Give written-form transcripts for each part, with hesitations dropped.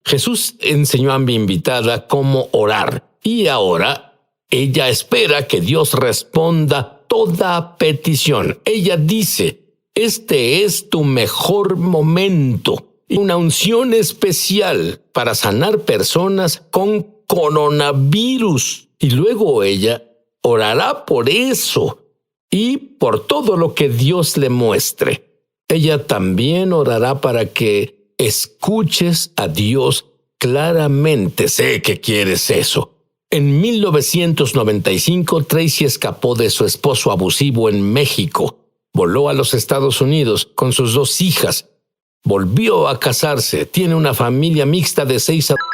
Jesús enseñó a mi invitada cómo orar y ahora ella espera que Dios responda toda petición. Ella dice, este es tu mejor momento, una unción especial para sanar personas con coronavirus. Y luego ella orará por eso y por todo lo que Dios le muestre. Ella también orará para que escuches a Dios claramente. Sé que quieres eso. En 1995, Tracy escapó de su esposo abusivo en México. Voló a los Estados Unidos con sus 2 hijas. Volvió a casarse. Tiene una familia mixta de 6 adolescentes.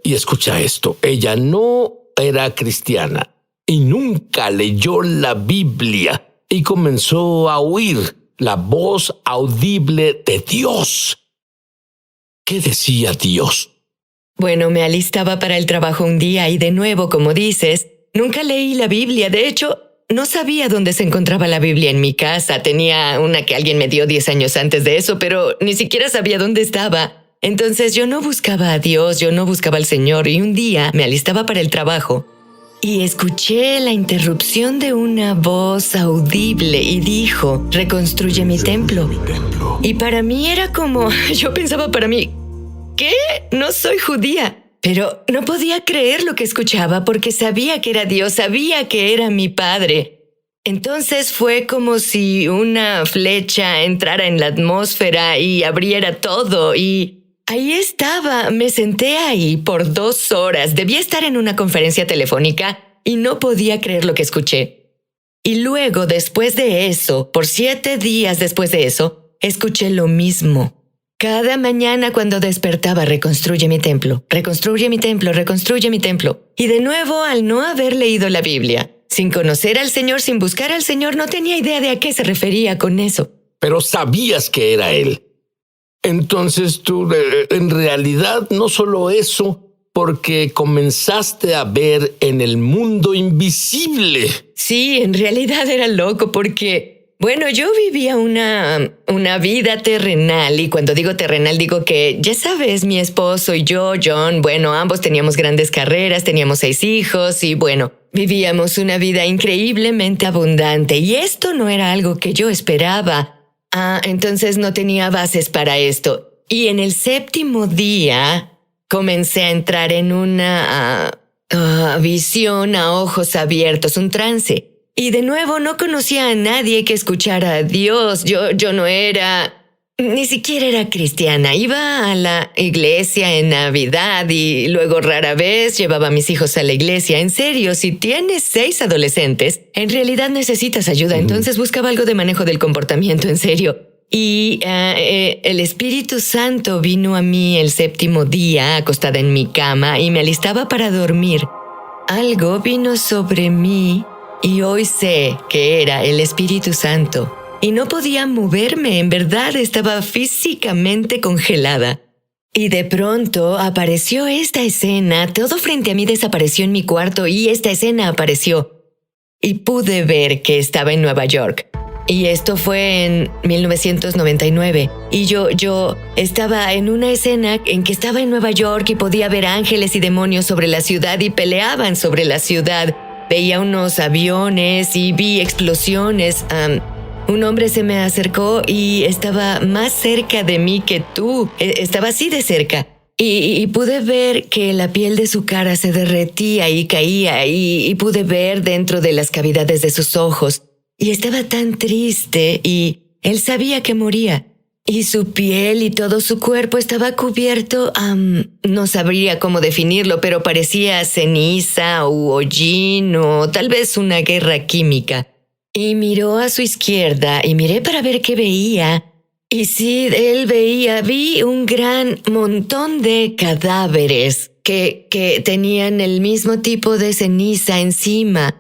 Y escucha esto, ella no era cristiana y nunca leyó la Biblia y comenzó a oír la voz audible de Dios. ¿Qué decía Dios? Bueno, me alistaba para el trabajo un día y de nuevo, como dices, nunca leí la Biblia. De hecho, no sabía dónde se encontraba la Biblia en mi casa. Tenía una que alguien me dio 10 años antes de eso, pero ni siquiera sabía dónde estaba. Entonces yo no buscaba a Dios, yo no buscaba al Señor, y un día me alistaba para el trabajo y escuché la interrupción de una voz audible y dijo, reconstruye mi templo. Y para mí era como, yo pensaba para mí, ¿qué? No soy judía. Pero no podía creer lo que escuchaba porque sabía que era Dios, sabía que era mi Padre. Entonces fue como si una flecha entrara en la atmósfera y abriera todo y ahí estaba, me senté ahí por 2 horas. Debía estar en una conferencia telefónica y no podía creer lo que escuché. Y luego, después de eso, por 7 días después de eso, escuché lo mismo. Cada mañana cuando despertaba, reconstruye mi templo, reconstruye mi templo, reconstruye mi templo. Y de nuevo, al no haber leído la Biblia, sin conocer al Señor, sin buscar al Señor, no tenía idea de a qué se refería con eso. Pero sabías que era Él. Entonces tú, en realidad, no solo eso, porque comenzaste a ver en el mundo invisible. Sí, en realidad era loco porque, bueno, yo vivía una vida terrenal, y cuando digo terrenal digo que, ya sabes, mi esposo y yo, John, bueno, ambos teníamos grandes carreras, teníamos 6 hijos y bueno, vivíamos una vida increíblemente abundante y esto no era algo que yo esperaba. Entonces no tenía bases para esto. Y en el 7º día comencé a entrar en una visión a ojos abiertos, un trance. Y de nuevo no conocía a nadie que escuchara a Dios. Yo no era, ni siquiera era cristiana. Iba a la iglesia en Navidad y luego rara vez llevaba a mis hijos a la iglesia. En serio, si tienes 6 adolescentes, en realidad necesitas ayuda. Entonces buscaba algo de manejo del comportamiento, en serio. Y el Espíritu Santo vino a mí el 7º día, acostada en mi cama, y me alistaba para dormir. Algo vino sobre mí y hoy sé que era el Espíritu Santo. Y no podía moverme, en verdad estaba físicamente congelada. Y de pronto apareció esta escena, todo frente a mí desapareció en mi cuarto y esta escena apareció. Y pude ver que estaba en Nueva York. Y esto fue en 1999. Y yo estaba en una escena en que estaba en Nueva York y podía ver ángeles y demonios sobre la ciudad y peleaban sobre la ciudad. Veía unos aviones y vi explosiones. un hombre se me acercó y estaba más cerca de mí que tú. Estaba así de cerca. Y pude ver que la piel de su cara se derretía y caía y pude ver dentro de las cavidades de sus ojos. Y estaba tan triste y él sabía que moría. Y su piel y todo su cuerpo estaba cubierto, no sabría cómo definirlo, pero parecía ceniza o hollín o tal vez una guerra química. Y miró a su izquierda y miré para ver qué veía. Y sí, vi un gran montón de cadáveres que tenían el mismo tipo de ceniza encima.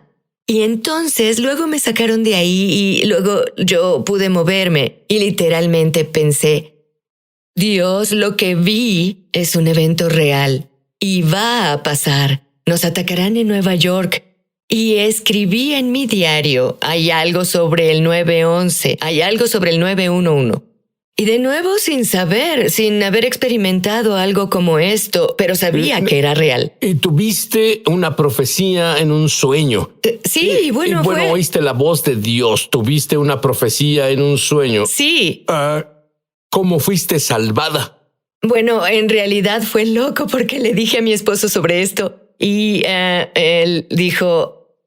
Y entonces luego me sacaron de ahí y luego yo pude moverme y literalmente pensé, Dios, lo que vi es un evento real y va a pasar. Nos atacarán en Nueva York. Y escribí en mi diario, hay algo sobre el 911, hay algo sobre el 911. Y de nuevo sin haber experimentado algo como esto, pero sabía que era real. Y tuviste una profecía en un sueño. Sí, bueno, fue... oíste la voz de Dios, tuviste una profecía en un sueño. Sí. ¿Cómo fuiste salvada? Bueno, en realidad fue loco porque le dije a mi esposo sobre esto y él dijo,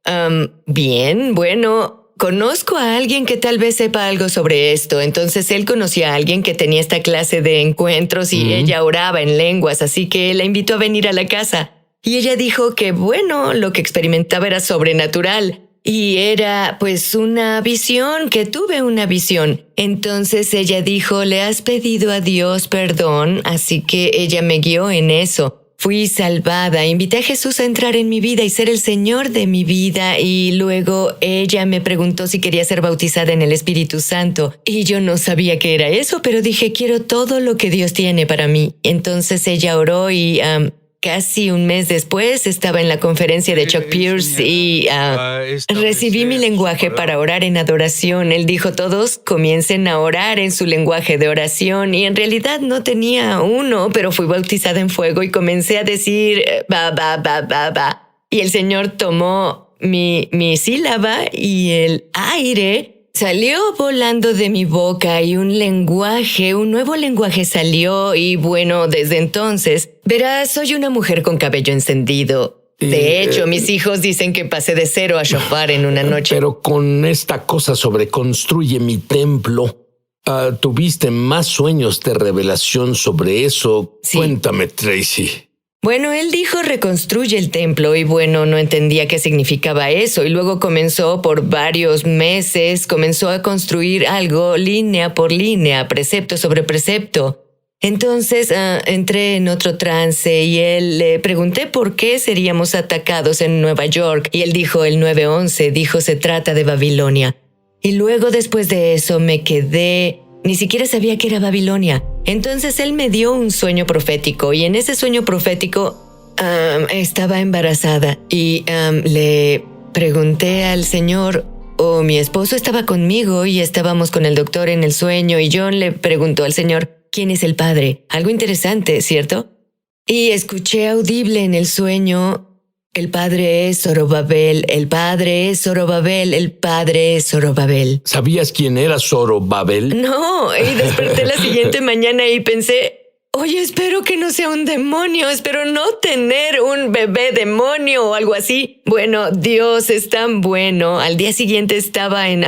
bien, bueno... Conozco a alguien que tal vez sepa algo sobre esto. Entonces él conocía a alguien que tenía esta clase de encuentros y ella oraba en lenguas, así que la invitó a venir a la casa. Y ella dijo que, bueno, lo que experimentaba era sobrenatural. Y era, pues, una visión, que tuve una visión. Entonces ella dijo, le has pedido a Dios perdón, así que ella me guió en eso. Fui salvada, invité a Jesús a entrar en mi vida y ser el Señor de mi vida y luego ella me preguntó si quería ser bautizada en el Espíritu Santo y yo no sabía qué era eso, pero dije quiero todo lo que Dios tiene para mí. Entonces ella oró y casi un mes después estaba en la conferencia de Chuck Pierce y recibí mi lenguaje para orar en adoración. Él dijo, todos comiencen a orar en su lenguaje de oración y en realidad no tenía uno, pero fui bautizada en fuego y comencé a decir ba, ba, ba, ba, ba. Y el Señor tomó mi sílaba y el aire salió volando de mi boca y un nuevo lenguaje salió y bueno, desde entonces, verás, soy una mujer con cabello encendido. De hecho, mis hijos dicen que pasé de cero a shofar en una noche. Pero con esta cosa sobre construye mi templo, ¿tuviste más sueños de revelación sobre eso? Sí. Cuéntame, Tracy. Bueno, él dijo reconstruye el templo y bueno, no entendía qué significaba eso y luego comenzó por varios meses, comenzó a construir algo línea por línea, precepto sobre precepto. Entonces entré en otro trance y le pregunté por qué seríamos atacados en Nueva York y él dijo el 911, dijo se trata de Babilonia. Y luego después de eso me quedé, ni siquiera sabía que era Babilonia. Entonces él me dio un sueño profético y en ese sueño profético estaba embarazada y le pregunté al Señor, mi esposo estaba conmigo y estábamos con el doctor en el sueño y John le preguntó al Señor, ¿quién es el padre? Algo interesante, ¿cierto? Y escuché audible en el sueño, el padre es Zorobabel, el padre es Zorobabel, el padre es Zorobabel. ¿Sabías quién era Zorobabel? No, y desperté la siguiente mañana y pensé, oye, espero que no sea un demonio, espero no tener un bebé demonio o algo así. Bueno, Dios es tan bueno. Al día siguiente estaba en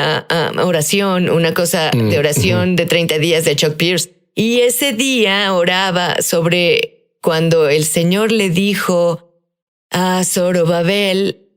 oración, una cosa de oración de 30 días de Chuck Pierce. Y ese día oraba sobre cuando el Señor le dijo a Zorobabel,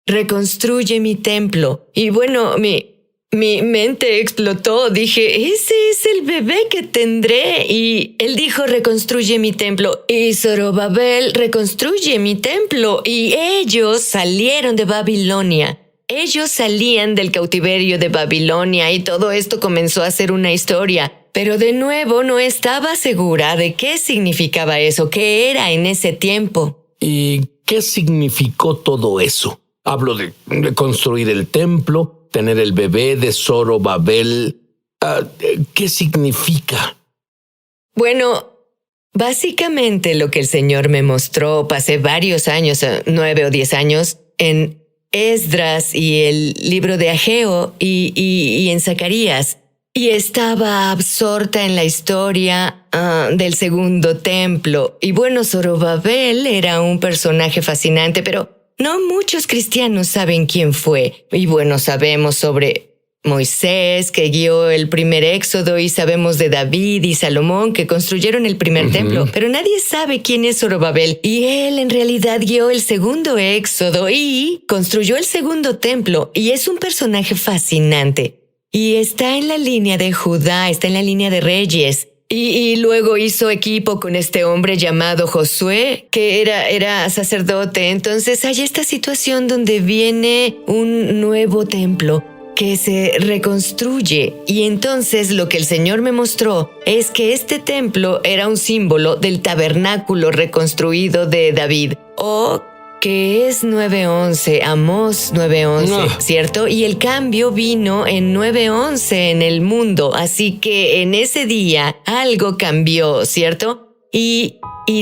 reconstruye mi templo. Y bueno, mi mente explotó. Dije, ese es el bebé que tendré. Y él dijo, reconstruye mi templo. Y Zorobabel, reconstruye mi templo. Y ellos salieron de Babilonia. Ellos salían del cautiverio de Babilonia y todo esto comenzó a ser una historia. Pero de nuevo no estaba segura de qué significaba eso, qué era en ese tiempo. ¿Y qué significó todo eso? Hablo de construir el templo, tener el bebé de Zorobabel. ¿Qué significa? Bueno, básicamente lo que el Señor me mostró, pasé varios años, 9 o 10 años, en Esdras y el libro de Ageo y en Zacarías. Y estaba absorta en la historia del segundo templo. Y bueno, Zorobabel era un personaje fascinante, pero no muchos cristianos saben quién fue. Y bueno, sabemos sobre Moisés, que guió el primer éxodo, y sabemos de David y Salomón, que construyeron el primer templo. Pero nadie sabe quién es Zorobabel. Y él en realidad guió el segundo éxodo y construyó el segundo templo. Y es un personaje fascinante. Y está en la línea de Judá, está en la línea de reyes. Y luego hizo equipo con este hombre llamado Josué, que era sacerdote. Entonces hay esta situación donde viene un nuevo templo que se reconstruye. Y entonces lo que el Señor me mostró es que este templo era un símbolo del tabernáculo reconstruido de David, o que es 9:11, Amós 9:11, ¿cierto? Y el cambio vino en 9:11 en el mundo, así que en ese día algo cambió, ¿cierto? Y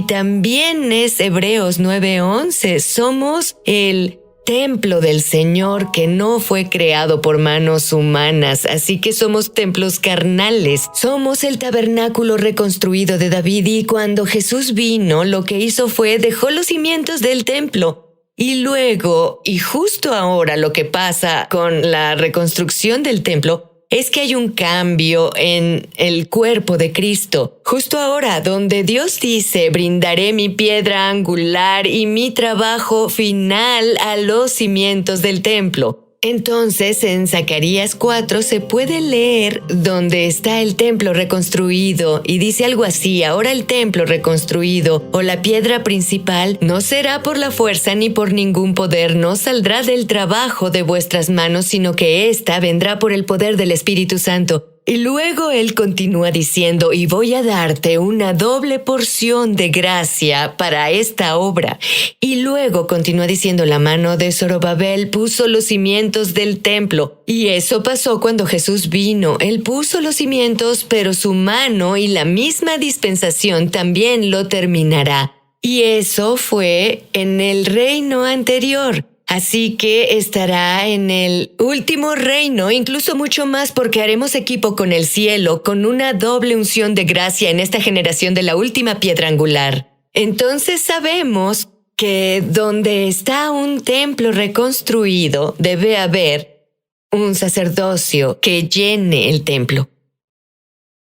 también es Hebreos 9:11, somos el templo del Señor que no fue creado por manos humanas, así que somos templos carnales, somos el tabernáculo reconstruido de David. Y cuando Jesús vino, lo que hizo fue dejó los cimientos del templo. Y luego, y justo ahora, lo que pasa con la reconstrucción del templo es que hay un cambio en el cuerpo de Cristo. Justo ahora, donde Dios dice, brindaré mi piedra angular y mi trabajo final a los cimientos del templo. Entonces, en Zacarías 4 se puede leer donde está el templo reconstruido y dice algo así: ahora el templo reconstruido o la piedra principal no será por la fuerza ni por ningún poder, no saldrá del trabajo de vuestras manos, sino que ésta vendrá por el poder del Espíritu Santo. Y luego él continúa diciendo, y voy a darte una doble porción de gracia para esta obra. Y luego continúa diciendo, la mano de Zorobabel puso los cimientos del templo. Y eso pasó cuando Jesús vino. Él puso los cimientos, pero su mano y la misma dispensación también lo terminará. Y eso fue en el reino anterior. Así que estará en el último reino, incluso mucho más, porque haremos equipo con el cielo, con una doble unción de gracia en esta generación de la última piedra angular. Entonces sabemos que donde está un templo reconstruido, debe haber un sacerdocio que llene el templo.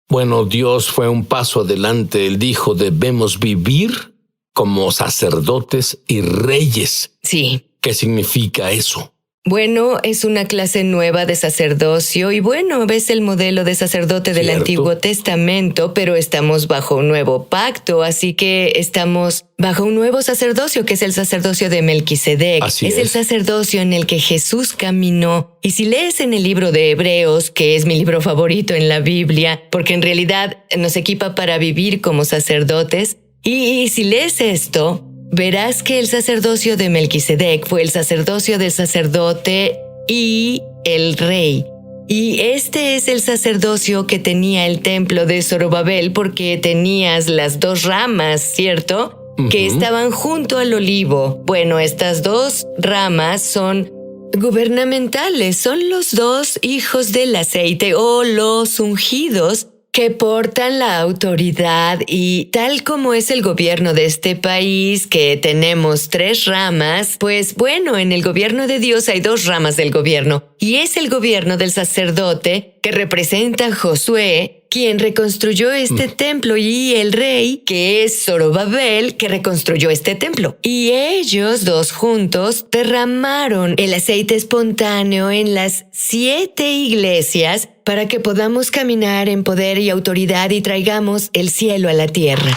Bueno, Dios fue un paso adelante. Él dijo, debemos vivir como sacerdotes y reyes. Sí. ¿Qué significa eso? Bueno, es una clase nueva de sacerdocio y bueno, ves el modelo de sacerdote del Antiguo Testamento, pero estamos bajo un nuevo pacto, así que estamos bajo un nuevo sacerdocio que es el sacerdocio de Melquisedec. Es el sacerdocio en el que Jesús caminó. Y si lees en el libro de Hebreos, que es mi libro favorito en la Biblia, porque en realidad nos equipa para vivir como sacerdotes, y si lees esto, verás que el sacerdocio de Melquisedec fue el sacerdocio del sacerdote y el rey. Y este es el sacerdocio que tenía el templo de Zorobabel, porque tenías las dos ramas, ¿cierto? Que estaban junto al olivo. Bueno, estas dos ramas son gubernamentales, son los dos hijos del aceite o los ungidos, que portan la autoridad. Y tal como es el gobierno de este país, que tenemos 3 ramas, pues bueno, en el gobierno de Dios hay 2 ramas del gobierno. Y es el gobierno del sacerdote, que representa a Josué, quien reconstruyó este templo, y el rey, que es Zorobabel, que reconstruyó este templo. Y ellos dos juntos derramaron el aceite espontáneo en las 7 iglesias para que podamos caminar en poder y autoridad y traigamos el cielo a la tierra.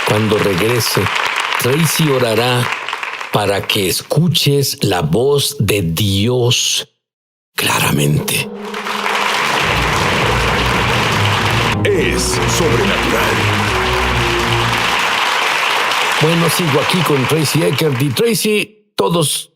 Cuando regrese, Tracy orará para que escuches la voz de Dios claramente. Es sobrenatural. Bueno, sigo aquí con Tracy Eckert. Y Tracy, todos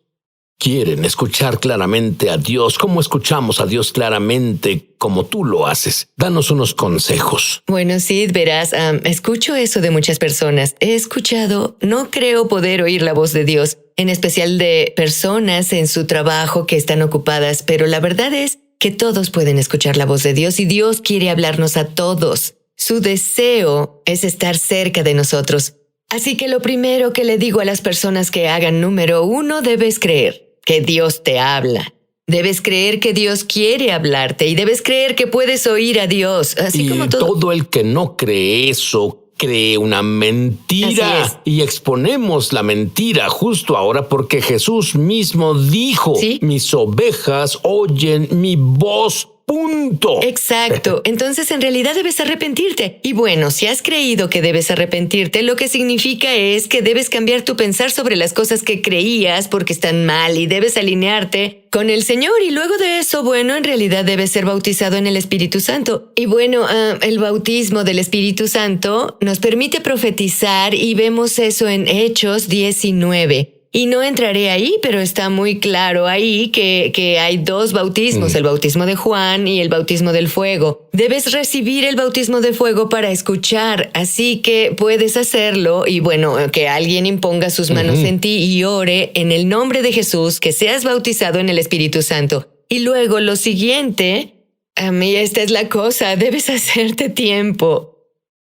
quieren escuchar claramente a Dios. ¿Cómo escuchamos a Dios claramente como tú lo haces? Danos unos consejos. Bueno, Sid, verás, escucho eso de muchas personas. He escuchado, no creo poder oír la voz de Dios. en especial de personas en su trabajo que están ocupadas, pero la verdad es que todos pueden escuchar la voz de Dios y Dios quiere hablarnos a todos. Su deseo es estar cerca de nosotros. Así que lo primero que le digo a las personas que hagan, número 1, debes creer que Dios te habla. Debes creer que Dios quiere hablarte y debes creer que puedes oír a Dios, así y como todo el que no cree eso cree una mentira. Así es. Y exponemos la mentira justo ahora porque Jesús mismo dijo, ¿Sí? Mis ovejas oyen mi voz. Punto. Exacto. Entonces, en realidad debes arrepentirte. Y bueno, si has creído que debes arrepentirte, lo que significa es que debes cambiar tu pensar sobre las cosas que creías porque están mal y debes alinearte con el Señor. Y luego de eso, bueno, en realidad debes ser bautizado en el Espíritu Santo. Y bueno, el bautismo del Espíritu Santo nos permite profetizar y vemos eso en Hechos 19. Y no entraré ahí, pero está muy claro ahí que hay 2 bautismos, el bautismo de Juan y el bautismo del fuego. Debes recibir el bautismo de fuego para escuchar, así que puedes hacerlo y bueno, que alguien imponga sus manos en ti y ore en el nombre de Jesús, que seas bautizado en el Espíritu Santo. Y luego lo siguiente, a mí esta es la cosa, debes hacerte tiempo.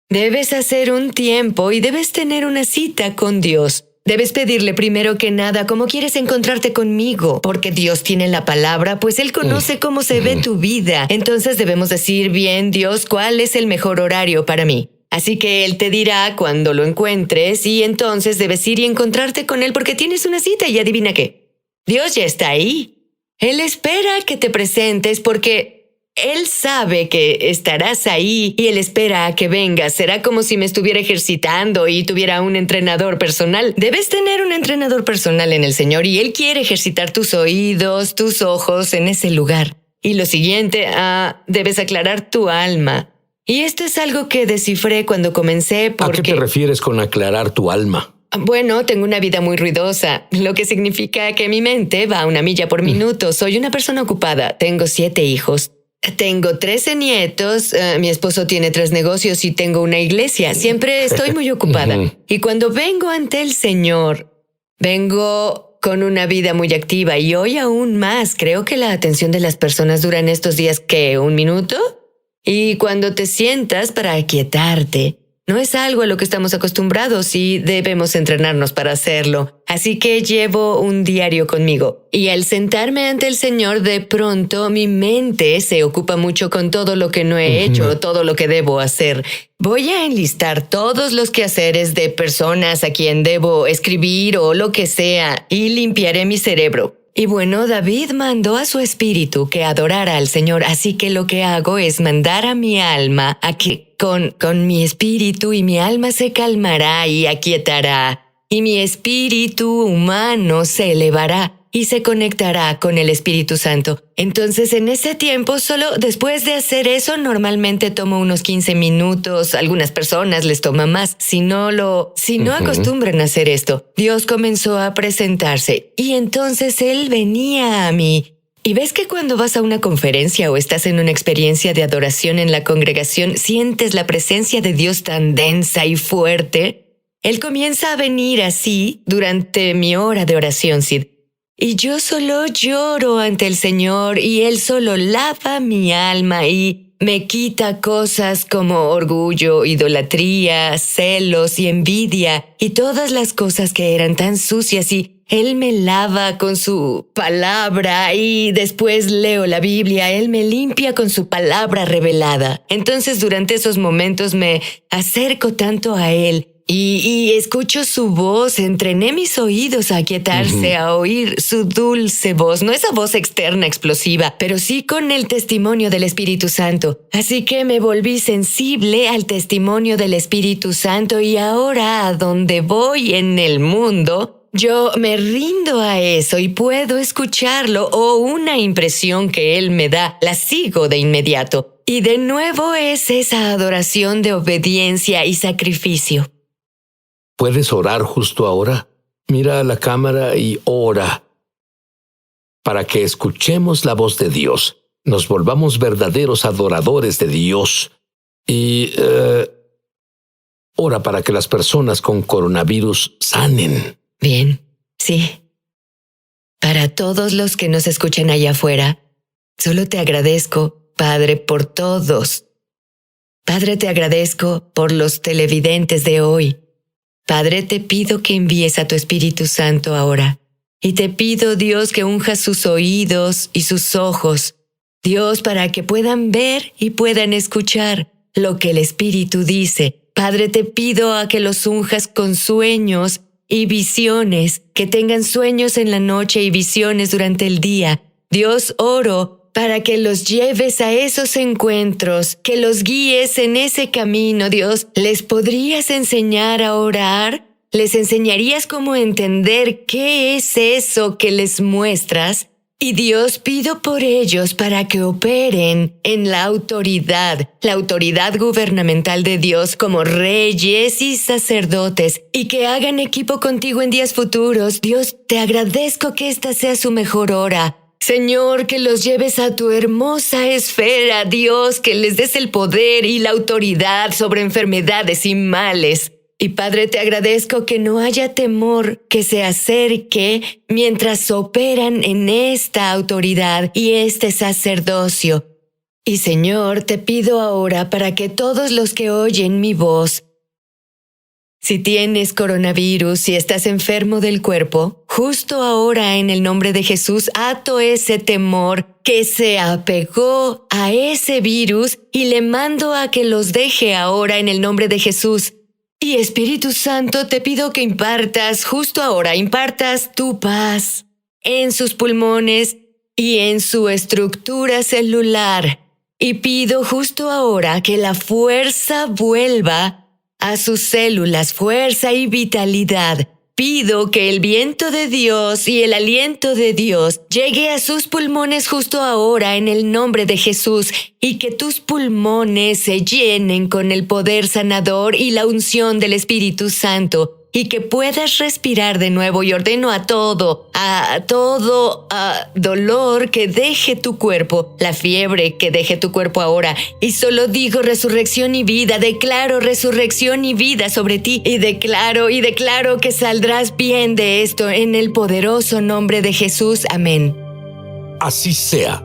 Debes hacer un tiempo y debes tener una cita con Dios. Debes pedirle primero que nada cómo quieres encontrarte conmigo, porque Dios tiene la palabra, pues Él conoce cómo se ve tu vida. Entonces debemos decir, bien, Dios, ¿cuál es el mejor horario para mí? Así que Él te dirá cuando lo encuentres y entonces debes ir y encontrarte con Él porque tienes una cita y adivina qué. Dios ya está ahí. Él espera que te presentes porque Él sabe que estarás ahí y Él espera a que vengas. Será como si me estuviera ejercitando y tuviera un entrenador personal. Debes tener un entrenador personal en el Señor y Él quiere ejercitar tus oídos, tus ojos en ese lugar. Y lo siguiente, debes aclarar tu alma. Y esto es algo que descifré cuando comencé porque... ¿A qué te refieres con aclarar tu alma? Bueno, tengo una vida muy ruidosa, lo que significa que mi mente va a 1 milla por minuto. Soy una persona ocupada, tengo 7 hijos. Tengo 13 nietos, mi esposo tiene 3 negocios y tengo una iglesia. Siempre estoy muy ocupada. Y cuando vengo ante el Señor, vengo con una vida muy activa y hoy aún más. Creo que la atención de las personas dura en estos días, ¿qué? ¿1 minuto? Y cuando te sientas para aquietarte, no es algo a lo que estamos acostumbrados y debemos entrenarnos para hacerlo. Así que llevo un diario conmigo. Y al sentarme ante el Señor, de pronto mi mente se ocupa mucho con todo lo que no he hecho, todo lo que debo hacer. Voy a enlistar todos los quehaceres de personas a quien debo escribir o lo que sea y limpiaré mi cerebro. Y bueno, David mandó a su espíritu que adorara al Señor, así que lo que hago es mandar a mi alma a que con mi espíritu y mi alma se calmará y aquietará, y mi espíritu humano se elevará y se conectará con el Espíritu Santo. Entonces, en ese tiempo, solo después de hacer eso, normalmente tomo unos 15 minutos. Algunas personas les toma más. Si no acostumbran a hacer esto, Dios comenzó a presentarse y entonces Él venía a mí. Y ves que cuando vas a una conferencia o estás en una experiencia de adoración en la congregación, sientes la presencia de Dios tan densa y fuerte. Él comienza a venir así durante mi hora de oración, Sid. Y yo solo lloro ante el Señor y Él solo lava mi alma y me quita cosas como orgullo, idolatría, celos y envidia y todas las cosas que eran tan sucias y Él me lava con su palabra y después leo la Biblia. Él me limpia con su palabra revelada. Entonces durante esos momentos me acerco tanto a Él. Y escucho su voz, entrené mis oídos a aquietarse, a oír su dulce voz, no esa voz externa explosiva, pero sí con el testimonio del Espíritu Santo. Así que me volví sensible al testimonio del Espíritu Santo y ahora a donde voy en el mundo, yo me rindo a eso y puedo escucharlo o una impresión que Él me da, la sigo de inmediato. Y de nuevo es esa adoración de obediencia y sacrificio. ¿Puedes orar justo ahora? Mira a la cámara y ora para que escuchemos la voz de Dios, nos volvamos verdaderos adoradores de Dios y ora para que las personas con coronavirus sanen. Bien. Sí. Para todos los que nos escuchan allá afuera, solo te agradezco, Padre, por todos. Padre, te agradezco por los televidentes de hoy. Padre, te pido que envíes a tu Espíritu Santo ahora. Y te pido, Dios, que unjas sus oídos y sus ojos, Dios, para que puedan ver y puedan escuchar lo que el Espíritu dice. Padre, te pido a que los unjas con sueños y visiones, que tengan sueños en la noche y visiones durante el día. Dios, oro para que los lleves a esos encuentros, que los guíes en ese camino, Dios. ¿Les podrías enseñar a orar? ¿Les enseñarías cómo entender qué es eso que les muestras? Y Dios, pido por ellos para que operen en la autoridad gubernamental de Dios como reyes y sacerdotes, y que hagan equipo contigo en días futuros. Dios, te agradezco que esta sea su mejor hora. Señor, que los lleves a tu hermosa esfera, Dios, que les des el poder y la autoridad sobre enfermedades y males. Y Padre, te agradezco que no haya temor que se acerque mientras operan en esta autoridad y este sacerdocio. Y Señor, te pido ahora para que todos los que oyen mi voz, si tienes coronavirus, si estás enfermo del cuerpo, justo ahora en el nombre de Jesús, ato ese temor que se apegó a ese virus y le mando a que los deje ahora en el nombre de Jesús. Y Espíritu Santo, te pido que impartas tu paz en sus pulmones y en su estructura celular. Y pido justo ahora que la fuerza vuelva a sus células, fuerza y vitalidad. Pido que el viento de Dios y el aliento de Dios llegue a sus pulmones justo ahora en el nombre de Jesús, y que tus pulmones se llenen con el poder sanador y la unción del Espíritu Santo, y que puedas respirar de nuevo. Y ordeno a todo dolor que deje tu cuerpo, la fiebre que deje tu cuerpo ahora. Y solo digo resurrección y vida, declaro resurrección y vida sobre ti, y declaro que saldrás bien de esto en el poderoso nombre de Jesús. Amén. Así sea.